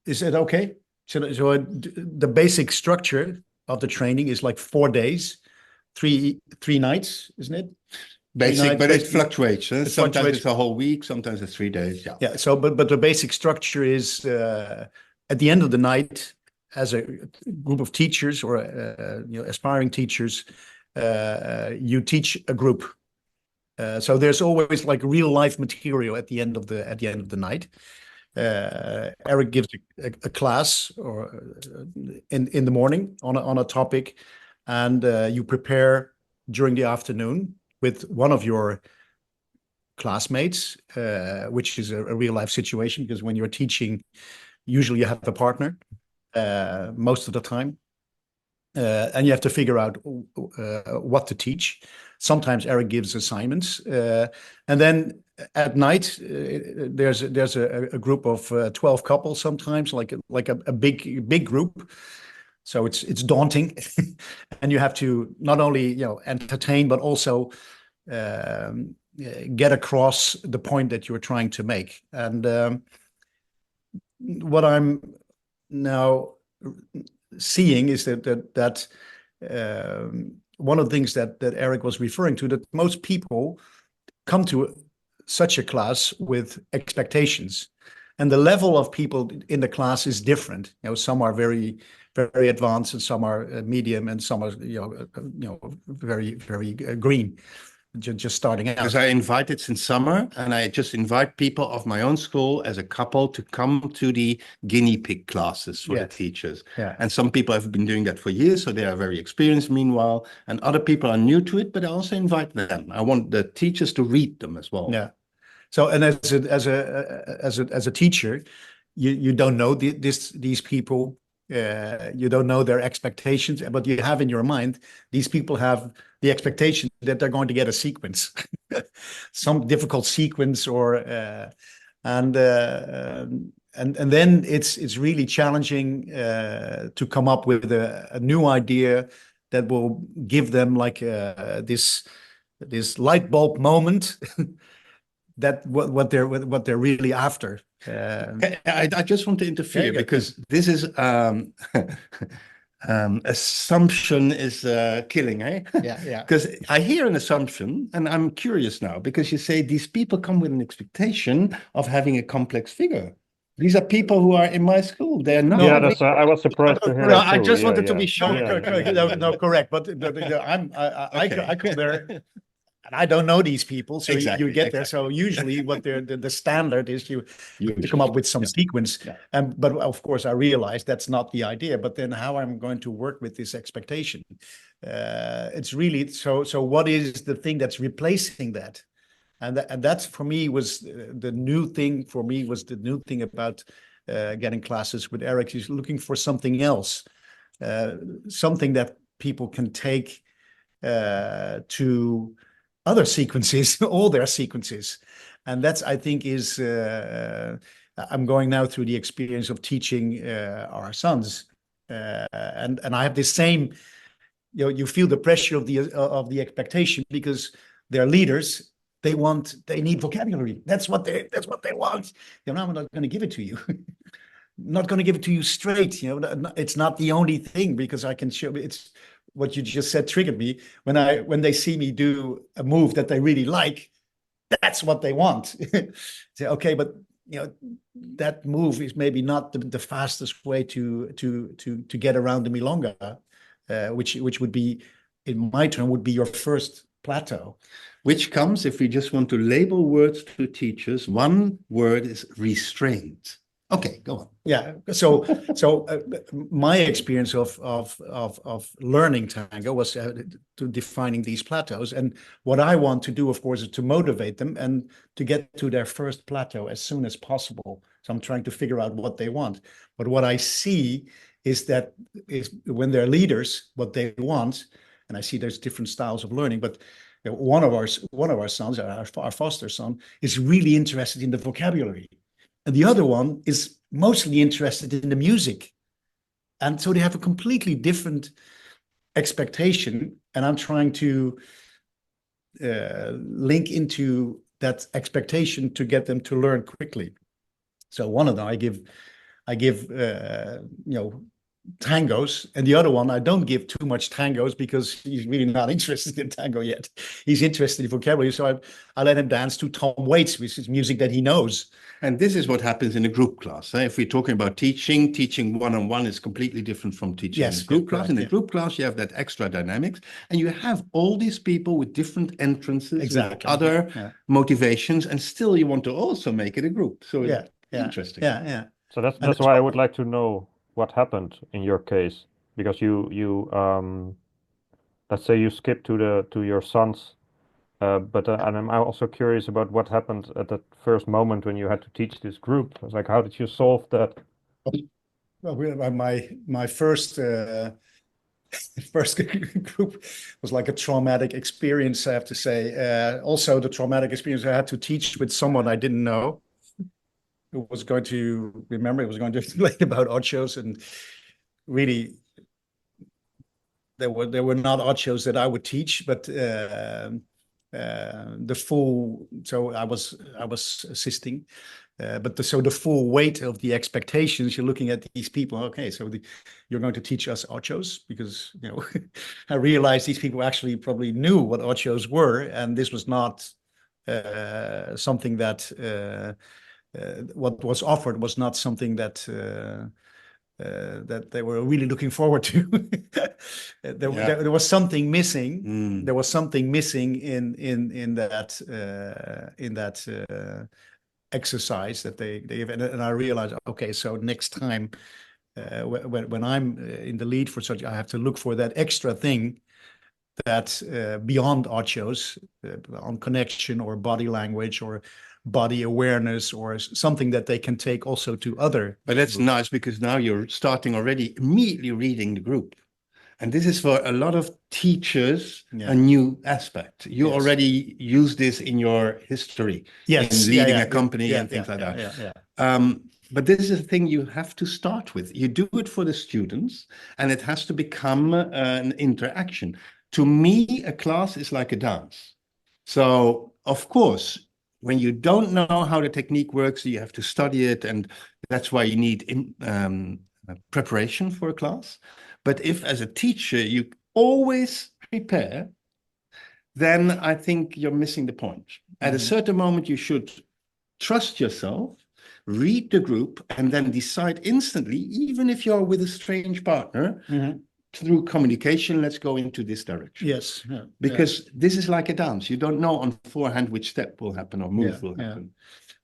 is it okay? So the basic structure of the training is like 4 days, three nights, isn't it? Basic, but it fluctuates. It Sometimes fluctuates. it's a whole week, sometimes it's 3 days. Yeah. Yeah. So, but the basic structure is at the end of the night, as a group of teachers or aspiring teachers, you teach a group. So there's always like real life material at the end of the night. Eric gives a class or in the morning on a topic, and you prepare during the afternoon with one of your classmates, which is a real life situation, because when you're teaching, usually you have a partner most of the time, and you have to figure out what to teach. Sometimes Eric gives assignments, and then at night there's a group of 12 couples, sometimes like a big group. So it's daunting, and you have to not only entertain, but also get across the point that you're trying to make. And what I'm now seeing is that one of the things that Eric was referring to, that most people come to such a class with expectations, and the level of people in the class is different. Some are very, very advanced, and some are medium, and some are very, very green, just starting out. Because I invited since summer, and I just invite people of my own school as a couple to come to the guinea pig classes for the teachers. Yeah. And some people have been doing that for years, so they are very experienced meanwhile, and other people are new to it, but I also invite them. I want the teachers to read them as well. Yeah. So, and as a teacher, you don't know these people. You don't know their expectations, but you have in your mind, these people have the expectation that they're going to get a sequence, some difficult sequence, or and then it's really challenging to come up with a new idea that will give them like this light bulb moment. That what they're really after. I just want to interfere because this is assumption is killing, eh? Yeah. Because I hear an assumption, and I'm curious now, because you say these people come with an expectation of having a complex figure. These are people who are in my school. They're not. Yeah, that's. I was surprised to hear that too. I just wanted to be sure. No, correct. But I go there. And I don't know these people, so you get there. So usually, what the standard is, you come up with some sequence. Yeah. But of course, I realize that's not the idea. But then, how I'm going to work with this expectation? It's really so. So, what is the thing that's replacing that? And that's for me was the new thing. For me, was the new thing about getting classes with Eric. He's looking for something else, something that people can take to other sequences, all their sequences. And that's, I think, is I'm going now through the experience of teaching our sons, and I have the same. You feel the pressure of the expectation, because they're leaders. They need vocabulary. That's what they want. I'm not going to give it to you. not going to give it to you straight. It's not the only thing, because I can show it's what you just said triggered me when they see me do a move that they really like. That's what they want. Say, okay, but that move is maybe not the fastest way to get around the milonga, which would be, in my term, would be your first plateau. Which comes, if we just want to label words to teachers, one word is restraint. Okay, go on. Yeah. So my experience of learning tango was to defining these plateaus, and what I want to do, of course, is to motivate them and to get to their first plateau as soon as possible. So I'm trying to figure out what they want. But what I see is when they're leaders, what they want, and I see there's different styles of learning, but one of our sons, our foster son, is really interested in the vocabulary. And the other one is mostly interested in the music. And so they have a completely different expectation. And I'm trying to link into that expectation to get them to learn quickly. So one of them, I give tangos, and the other one I don't give too much tangos because he's really not interested in tango yet. He's interested in vocabulary, so I let him dance to Tom Waits, which is music that he knows. And this is what happens in a group class. If we're talking about teaching one-on-one is completely different from teaching in a group class. In a group class, you have that extra dynamics, and you have all these people with different entrances, with other motivations, and still you want to also make it a group. So it's interesting. Yeah. So that's why I would like to know what happened in your case, because you let's say you skip to your sons, but and I'm also curious about what happened at that first moment when you had to teach this group. It's like, how did you solve that? Well, my first group was like a traumatic experience, I have to say. Also, the traumatic experience, I had to teach with someone I didn't know. It was going to explain about ochos, and really there were not ochos that I would teach, but the full. So I was assisting, but the full weight of the expectations. You're looking at these people. Okay, so you're going to teach us ochos, because I realized these people actually probably knew what ochos were, and this was not something that. What was offered was not something that they were really looking forward to. There was something missing. There was something missing in that exercise that they gave, and I realized, okay, so next time when I'm in the lead for such, I have to look for that extra thing that beyond ochos, on connection or body language or body awareness, or something that they can take also to other. But that's nice, because now you're starting already immediately reading the group. And this is for a lot of teachers a new aspect. You already use this in your history, in leading a company and things like that. But this is a thing you have to start with. You do it for the students, and it has to become an interaction. To me, a class is like a dance. So, of course, when you don't know how the technique works, you have to study it, and that's why you need preparation for a class. But if, as a teacher, you always prepare, then I think you're missing the point. At a certain moment, you should trust yourself, read the group, and then decide instantly, even if you're with a strange partner, through communication, let's go into this direction. Yes. Because this is like a dance. You don't know on forehand which step will happen or move will happen.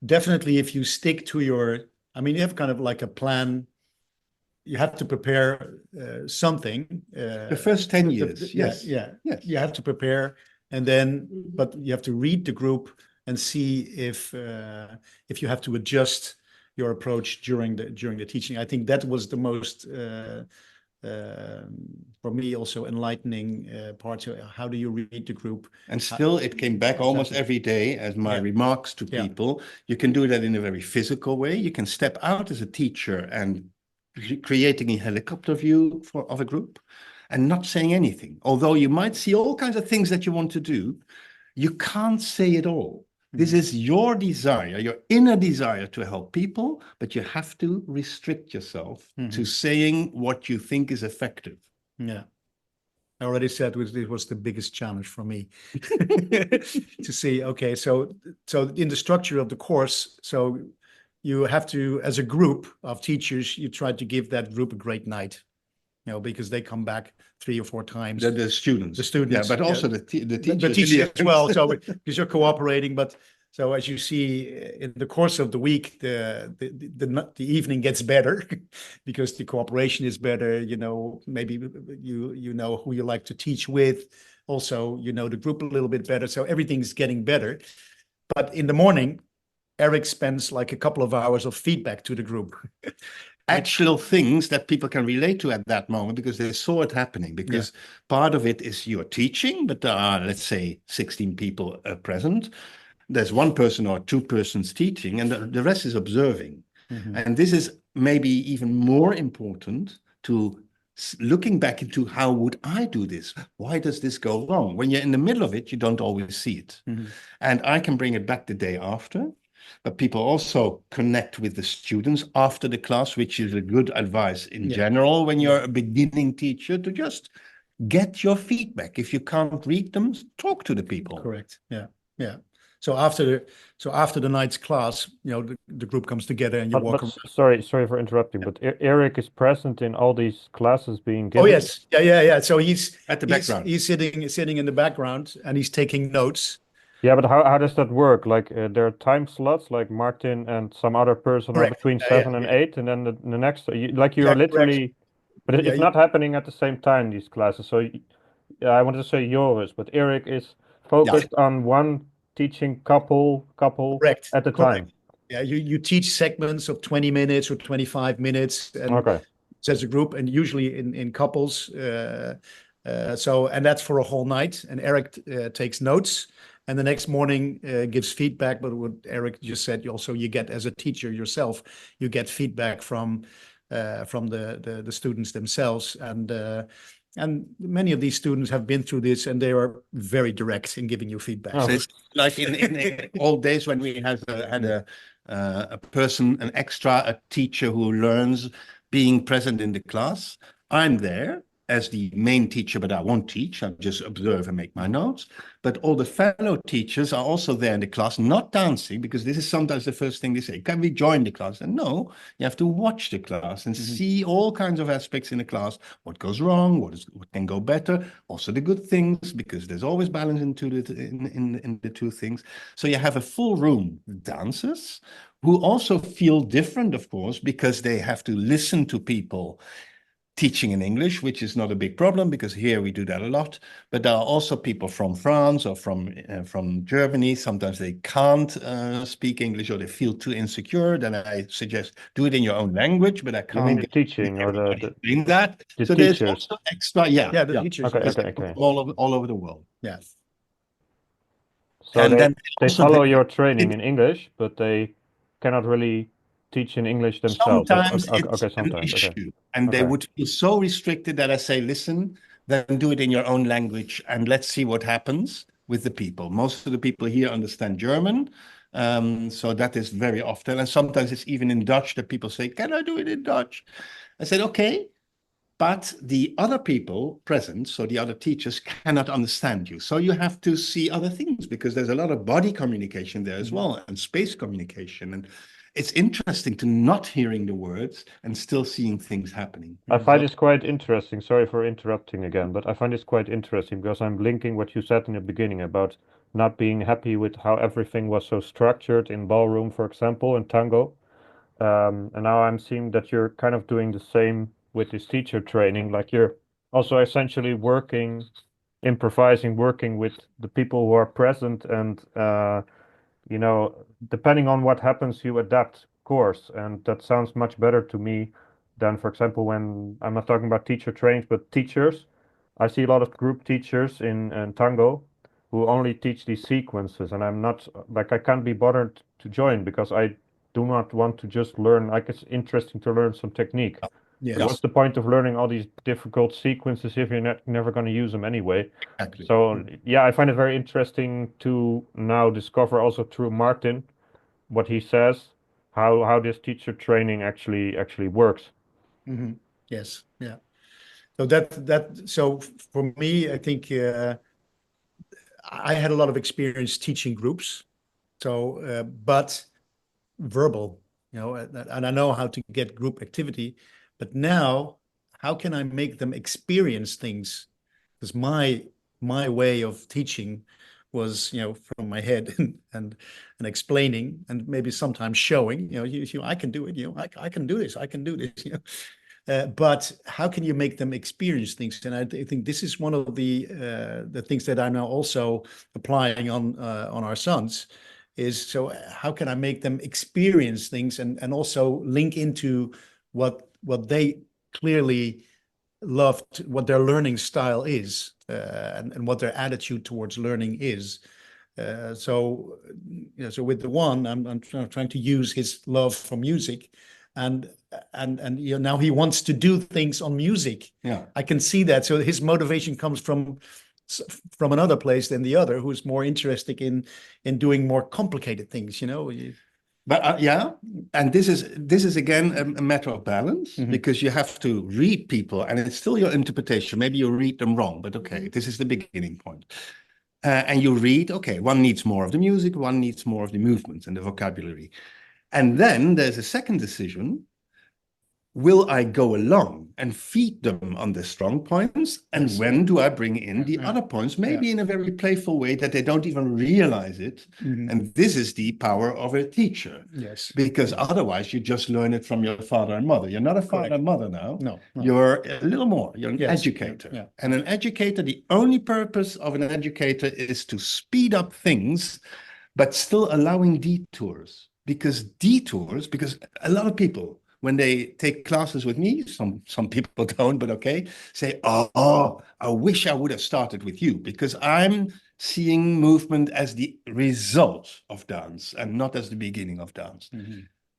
Definitely, if you stick to you have kind of like a plan. You have to prepare something. The first 10 years, yes. You have to prepare, but you have to read the group and see if you have to adjust your approach during the teaching. I think that was the most for me also enlightening part. So how do you read the group? And still it came back almost every day as my remarks to people. You can do that in a very physical way. You can step out as a teacher and creating a helicopter view of a group and not saying anything. Although you might see all kinds of things that you want to do, you can't say it all. This is your desire, your inner desire to help people, but you have to restrict yourself to saying what you think is effective. Yeah. I already said it was the biggest challenge for me to see, okay, so in the structure of the course, so you have to, as a group of teachers, you try to give that group a great night, because they come back 3 or 4 times. The students. The students. Yeah, but also the teachers. The teachers as well, so because you're cooperating, but so as you see in the course of the week, the evening gets better because the cooperation is better. Maybe you know who you like to teach with. Also, the group a little bit better. So everything's getting better. But in the morning, Eric spends like a couple of hours of feedback to the group. Actual things that people can relate to at that moment because they saw it happening. Because part of it is you're teaching, but there are, let's say, 16 people present. There's 1 person or 2 persons teaching, and the rest is observing. And this is maybe even more important to looking back into how would I do this? Why does this go wrong? When you're in the middle of it, you don't always see it. And I can bring it back the day after. But people also connect with the students after the class, which is a good advice in general when you're a beginning teacher, to just get your feedback. If you can't read them, talk to the people. Correct. Yeah. So after the night's class, the group comes together and you walk around. Sorry for interrupting, but Eric is present in all these classes being given. Oh yes, yeah. So he's at the background. He's sitting in the background and he's taking notes. Yeah, but how does that work? Like there are time slots, like Martin and some other person are between 7 and 8, and then the next, you're literally, but it's not happening at the same time, these classes. So I wanted to say Joris, but Eric is focused on one teaching couple at the time. Yeah, you teach segments of 20 minutes or 25 minutes, and as a group, and usually in couples. And that's for a whole night. And Eric takes notes. And the next morning gives feedback. But what Eric just said, you get, as a teacher yourself, you get feedback from the students themselves. And many of these students have been through this, and they are very direct in giving you feedback. So it's like in old days when we had a person, an extra, a teacher who learns being present in the class. I'm there as the main teacher, but I won't teach. I'll just observe and make my notes. But all the fellow teachers are also there in the class, not dancing, because this is sometimes the first thing they say. Can we join the class? And no, you have to watch the class and see all kinds of aspects in the class. What goes wrong? What can go better? Also the good things, because there's always balance into in the 2 things. So you have a full room of dancers who also feel different, of course, because they have to listen to people teaching in English, which is not a big problem because here we do that a lot. But there are also people from France or from Germany. Sometimes they can't speak English or they feel too insecure. Then I suggest do it in your own language, but I can't. You mean the teaching or the that? The so teachers. There's also extra, the teachers. Okay. All over the world. Yeah. So And they follow your training in English, but they cannot really teach in English themselves. Sometimes it's an issue. And they would feel so restricted that I say, listen, then do it in your own language and let's see what happens with the people. Most of the people here understand German. So that is very often. And sometimes it's even in Dutch that people say, can I do it in Dutch? I said, okay. But the other people present, so the other teachers, cannot understand you. So you have to see other things because there's a lot of body communication there as well and space communication. And it's interesting to not hearing the words and still seeing things happening. I find this quite interesting. Sorry for interrupting again, but I find this quite interesting because I'm linking what you said in the beginning about not being happy with how everything was so structured in ballroom, for example, and tango. And now I'm seeing that you're kind of doing the same with this teacher training. Like you're also essentially improvising, working with the people who are present and depending on what happens, you adapt course. And that sounds much better to me than, for example, when I'm not talking about teacher trainings, but teachers. I see a lot of group teachers in tango who only teach these sequences. And I'm not, like, I can't be bothered to join because I do not want to just learn. Like, it's interesting to learn some technique. Yes. What's the point of learning all these difficult sequences if you're never going to use them anyway? Exactly. So yeah, I find it very interesting to now discover also through Martin what he says, how this teacher training actually works. Yes, yeah. So so for me, I think I had a lot of experience teaching groups. So, but verbal, and I know how to get group activity, but now how can I make them experience things? Because my way of teaching was, from my head and explaining and maybe sometimes showing, I can do it, I can do this, I can do this, but how can you make them experience things? And I think this is one of the things that I'm now also applying on our sons. Is so how can I make them experience things and also link into what they clearly loved, what their learning style is, and what their attitude towards learning is. So with the one, I'm trying to use his love for music, and now he wants to do things on music. Yeah, I can see that. So his motivation comes from another place than the other, who's more interested in doing more complicated things. but yeah, and this is again a matter of balance, because you have to read people, and it's still your interpretation. Maybe you read them wrong, but okay, this is the beginning point. And you read, okay, one needs more of the music, one needs more of the movements and the vocabulary. And then there's a second decision. Will I go along and feed them on the strong points? And when do I bring in the other points, maybe in a very playful way that they don't even realize it? And this is the power of a teacher. Yes. Because otherwise you just learn it from your father and mother. You're not a father and mother now. No. You're a little more. You're an educator. Yeah. And an educator, the only purpose of an educator is to speed up things, but still allowing detours. Because a lot of people, when they take classes with me, some people don't, but okay, say, oh, I wish I would have started with you, because I'm seeing movement as the result of dance and not as the beginning of dance.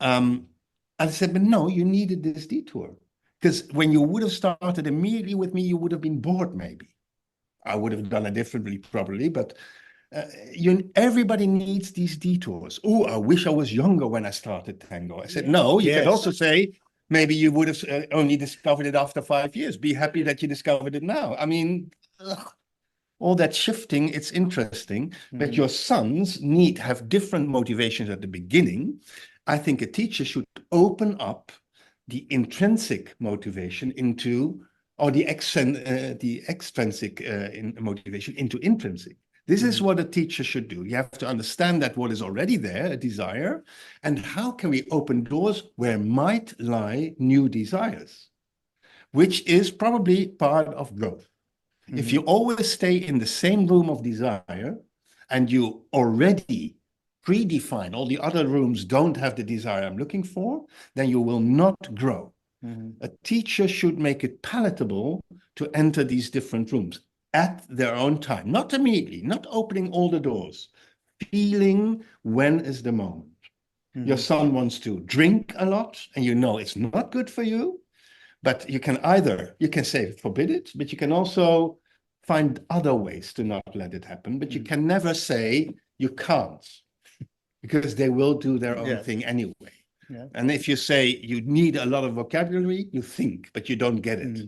And I said, but no, you needed this detour. Because when you would have started immediately with me, you would have been bored maybe. I would have done it differently probably, but everybody needs these detours. Oh, I wish I was younger when I started tango. I said, no, you can also say, maybe you would have only discovered it after 5 years. Be happy that you discovered it now. I mean, all that shifting, it's interesting, but your sons have different motivations at the beginning. I think a teacher should open up the intrinsic motivation or the extrinsic motivation into intrinsic. This is what a teacher should do. You have to understand that what is already there, a desire, and how can we open doors where might lie new desires, which is probably part of growth. If you always stay in the same room of desire and you already predefine all the other rooms don't have the desire I'm looking for, then you will not grow. A teacher should make it palatable to enter these different rooms at their own time, not immediately, not opening all the doors, feeling when is the moment. Your son wants to drink a lot and you know it's not good for you, but you can say forbid it, but you can also find other ways to not let it happen, but you can never say you can't, because they will do their own thing anyway. Yeah. And if you say you need a lot of vocabulary, you think, but you don't get it.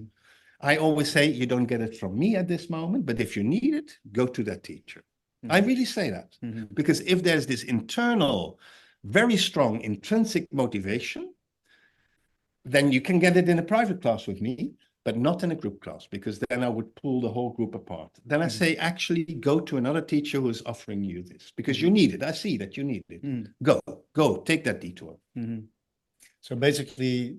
I always say you don't get it from me at this moment, but if you need it, go to that teacher. I really say that, because if there's this internal, very strong intrinsic motivation, then you can get it in a private class with me, but not in a group class, because then I would pull the whole group apart. Then I say, actually go to another teacher who is offering you this, because you need it. I see that you need it. Go, take that detour. So basically,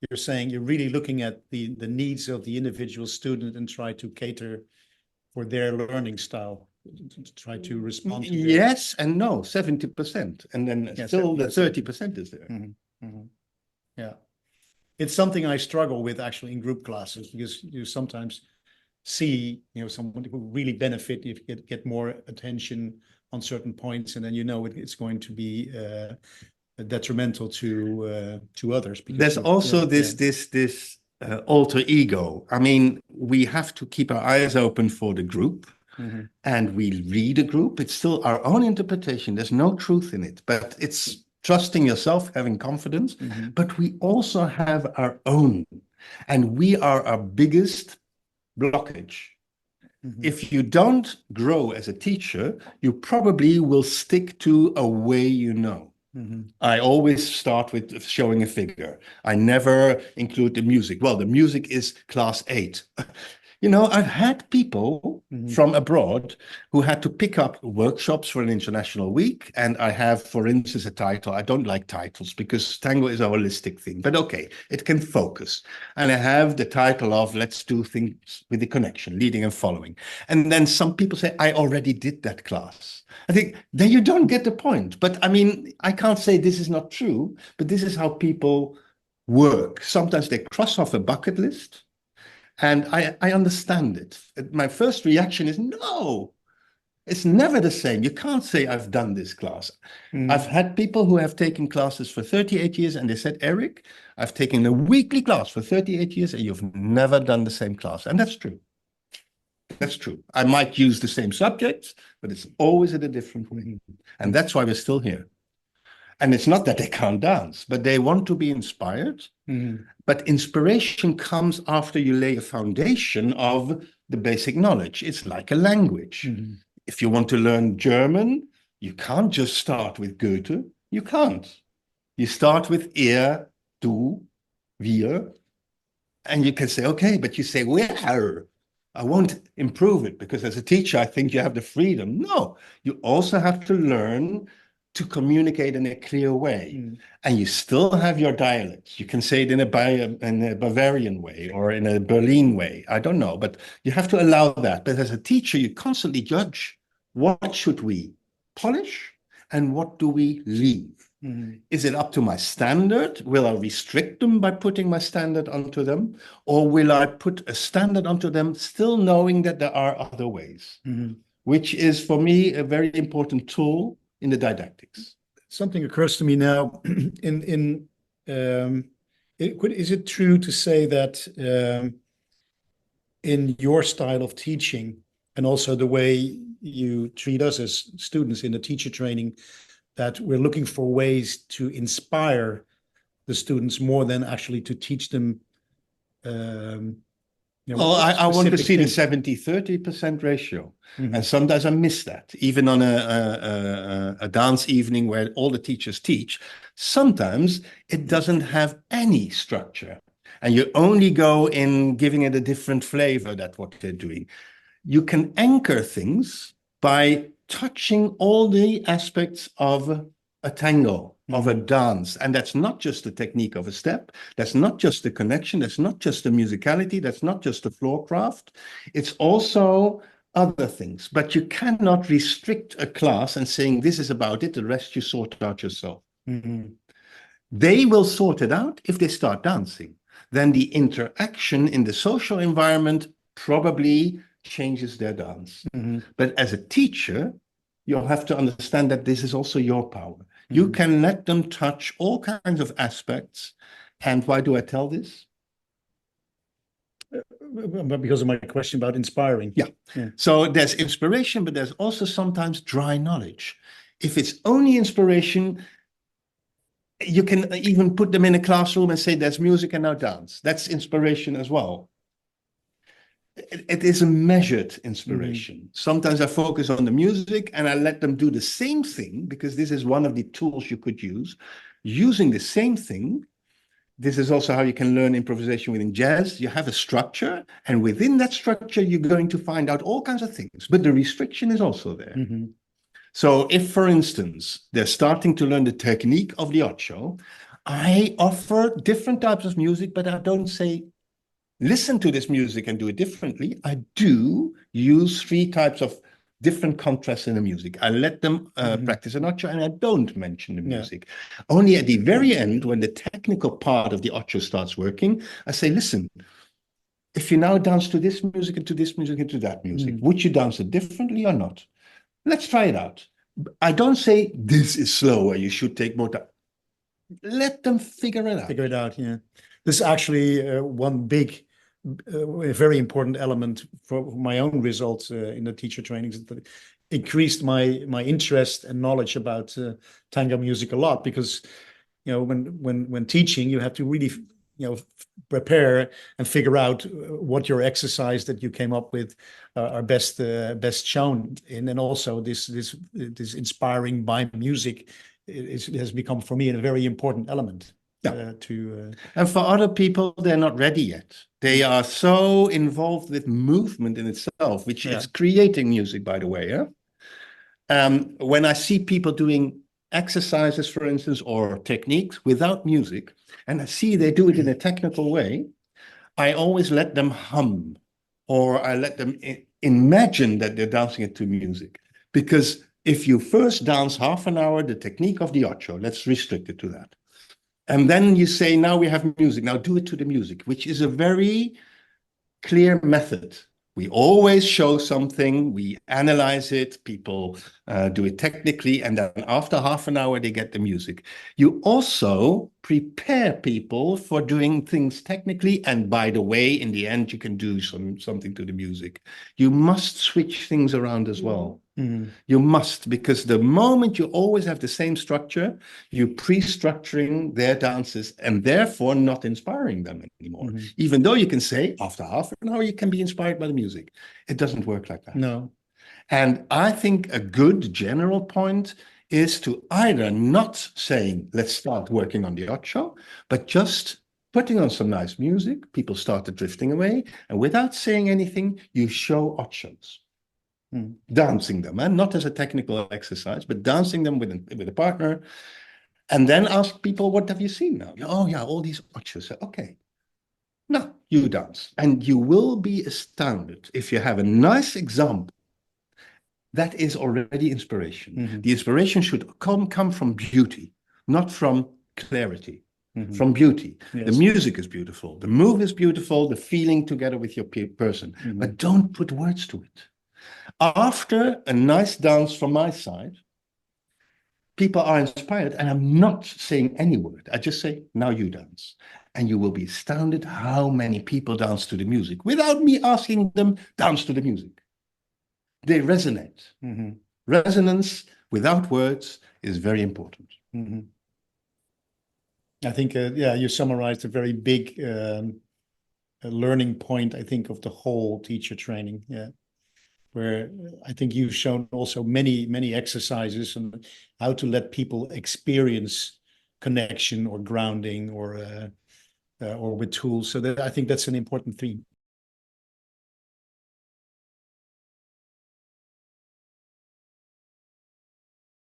you're saying you're really looking at the needs of the individual student and try to cater for their learning style, to try to respond to yes and no, 70%. And then still the 30% is there. Yeah. It's something I struggle with actually in group classes, because you sometimes see, someone who really benefit if you get more attention on certain points, and then it's going to be detrimental to others. There's also this alter ego. I mean, we have to keep our eyes open for the group, and we read a group. It's still our own interpretation. There's no truth in it, but it's trusting yourself, having confidence. But we also have our own, and we are our biggest blockage. If you don't grow as a teacher, you probably will stick to a way you know. I always start with showing a figure. I never include the music. Well, the music is class 8. You know, I've had people from abroad who had to pick up workshops for an international week. And I have, for instance, a title. I don't like titles because tango is a holistic thing. But okay, it can focus. And I have the title of Let's Do Things with the Connection, Leading and Following. And then some people say, I already did that class. I think then you don't get the point. But I mean, I can't say this is not true, but this is how people work. Sometimes they cross off a bucket list. And I understand it. My first reaction is, no, it's never the same. You can't say I've done this class. I've had people who have taken classes for 38 years and they said, Eric, I've taken a weekly class for 38 years and you've never done the same class. And that's true. That's true. I might use the same subjects, but it's always in a different way. And that's why we're still here. And it's not that they can't dance, but they want to be inspired. But inspiration comes after you lay a foundation of the basic knowledge. It's like a language. If you want to learn German, you can't just start with Goethe. You can't. You start with er, du, wir. And you can say, okay, but you say, where? I won't improve it because as a teacher, I think you have the freedom. No, you also have to learn to communicate in a clear way. And you still have your dialects. You can say it in a Bavarian way or in a Berlin way. I don't know, but you have to allow that. But as a teacher, you constantly judge what should we polish and what do we leave? Is it up to my standard? Will I restrict them by putting my standard onto them? Or will I put a standard onto them still knowing that there are other ways? Which is for me a very important tool in the didactics. Something occurs to me now. Is it true to say that in your style of teaching and also the way you treat us as students in the teacher training, that we're looking for ways to inspire the students more than actually to teach them? Well, I want to see things. the 70-30% ratio. And sometimes I miss that. Even on a dance evening where all the teachers teach, sometimes it doesn't have any structure. And you only go in giving it a different flavor. That's what they're doing. You can anchor things by touching all the aspects of a tango, of a dance. And that's not just the technique of a step. That's not just the connection. That's not just the musicality. That's not just the floor craft. It's also other things. But you cannot restrict a class and saying, this is about it. The rest you sort out yourself. They will sort it out if they start dancing. Then the interaction in the social environment probably changes their dance. But as a teacher, you'll have to understand that this is also your power. You can let them touch all kinds of aspects. And why do I tell this? Because of my question about inspiring. Yeah. So there's inspiration, but there's also sometimes dry knowledge. If it's only inspiration, you can even put them in a classroom and say, there's music and now dance. That's inspiration as well. It is a measured inspiration. Sometimes I focus on the music and I let them do the same thing because this is one of the tools you could use. Using the same thing, this is also how you can learn improvisation within jazz. You have a structure, and within that structure, you're going to find out all kinds of things, but the restriction is also there. So if, for instance, they're starting to learn the technique of the ocho, I offer different types of music, but I don't say, listen to this music and do it differently. I do use 3 types of different contrasts in the music. I let them practice an ocho and I don't mention the music. Only at the very end, when the technical part of the ocho starts working, I say, listen, if you now dance to this music and to this music and to that music, would you dance it differently or not? Let's try it out. I don't say, this is slower, you should take more time. Let them figure it out. Figure it out, yeah. This is actually one big, very important element for my own results in the teacher trainings. That increased my interest and knowledge about tango music a lot, because when teaching, you have to really prepare and figure out what your exercise that you came up with are best shown in, and also this inspiring by music has become for me a very important element. And for other people, they're not ready yet. They are so involved with movement in itself, which is creating music, by the way. When I see people doing exercises, for instance, or techniques without music, and I see they do it in a technical way, I always let them hum, or I let them imagine that they're dancing it to music. Because if you first dance half an hour, the technique of the ocho, let's restrict it to that. And then you say, now we have music, now do it to the music, which is a very clear method. We always show something, we analyze it, people do it technically, and then after half an hour, they get the music. You also prepare people for doing things technically, and by the way, in the end, you can do something to the music. You must switch things around as well. Mm-hmm. You must, because the moment you always have the same structure, you're pre-structuring their dances and therefore not inspiring them anymore. Mm-hmm. Even though you can say after half an hour, you can be inspired by the music. It doesn't work like that. No. And I think a good general point is to either not saying, let's start working on the ocho, but just putting on some nice music. People started drifting away, and without saying anything, you show ochos. Dancing them, and not as a technical exercise, but dancing them with a partner, and then ask people, what have you seen now? Oh yeah, all these ochos. Okay, now you dance, and you will be astounded if you have a nice example. That is already inspiration. Mm-hmm. The inspiration should come from beauty, not from clarity. Mm-hmm. From beauty. Yes. The music is beautiful, the move is beautiful, the feeling together with your person, but don't put words to it. After a nice dance from my side, people are inspired, and I'm not saying any word. I just say, now you dance. And you will be astounded how many people dance to the music without me asking them, dance to the music. They resonate. Mm-hmm. Resonance without words is very important. Mm-hmm. I think, you summarized a very big learning point, I think, of the whole teacher training. Yeah. Where I think you've shown also many exercises on how to let people experience connection or grounding or with tools. So that I think that's an important theme.